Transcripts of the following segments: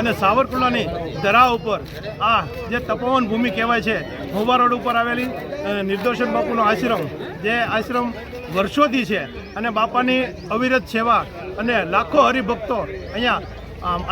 અને સાવરકુંડલાની ધરા ઉપર આ જે તપોવન ભૂમિ કહેવાય છે, હોવા રોડ ઉપર આવેલી નિર્દોષન બાપુનો આશ્રમ, જે આશ્રમ વર્ષોથી છે અને બાપાની અવિરત સેવા અને લાખો હરિભક્તો અહીંયા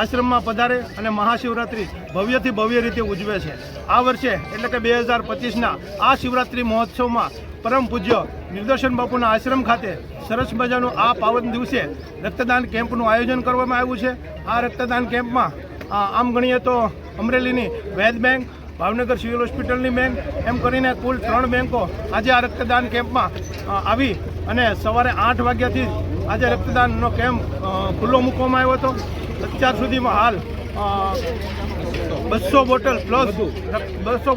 આશ્રમમાં પધારે અને મહાશિવરાત્રિ ભવ્યથી ભવ્ય રીતે ઉજવે છે. આ વર્ષે એટલે કે 2025ના આ શિવરાત્રિ મહોત્સવમાં પરમ પૂજ્ય નિર્દોષન બાપુના આશ્રમ ખાતે સરસ મજાનું આ પાવન દિવસે રક્તદાન કેમ્પનું આયોજન કરવામાં આવ્યું છે. આ રક્તદાન કેમ્પમાં આમ ગણીએ તો અમરેલીની વેદ બેંક, ભાવનગર સિવિલ હોસ્પિટલની બેંક, એમ કરીને કુલ 3 બેંકો આજે આ રક્તદાન કેમ્પમાં આવી અને સવારે 8 વાગ્યાથી આજે રક્તદાનનો કેમ્પ ખુલ્લો મૂકવામાં આવ્યો હતો. અત્યાર સુધીમાં હાલ 200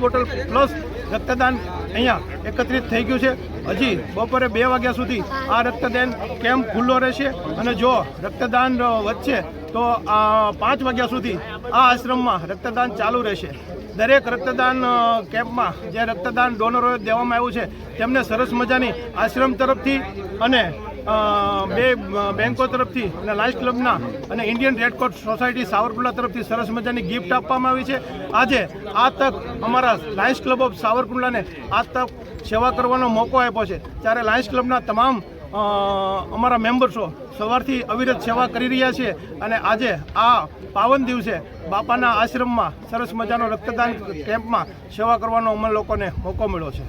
બોટલ પ્લસ રક્તદાન અહીંયા એકત્રિત થઈ ગયું છે. હજી બપોરે 2 વાગ્યા સુધી આ રક્તદાન કેમ્પ ખુલ્લો રહેશે અને જો રક્તદાન વધશે તો 5 વાગ્યા સુધી આ આશ્રમમાં રક્તદાન ચાલુ રહેશે. દરેક રક્તદાન કેમ્પમાં જે રક્તદાન ડોનરોએ દેવામાં આવ્યું છે તેમને સરસ મજાની આશ્રમ તરફથી અને 2 બેંકો તરફથી અને લાયન્સ ક્લબના અને ઇન્ડિયન રેડક્રોસ સોસાયટી સાવરકુંડલા તરફથી સરસ મજાની ગિફ્ટ આપવામાં આવી છે. આજે આ તક અમારા લાયન્સ ક્લબ ઓફ સાવરકુંડલાને આ તક સેવા કરવાનો મોકો આપ્યો છે, ત્યારે લાયન્સ ક્લબના તમામ અમારા મેમ્બર્સો સવારથી અવિરત સેવા કરી રહ્યા છે અને આજે આ પાવન દિવસે બાપાના આશ્રમમાં સરસ મજાનો રક્તદાન કેમ્પમાં સેવા કરવાનો અમને લોકોને મોકો મળ્યો છે.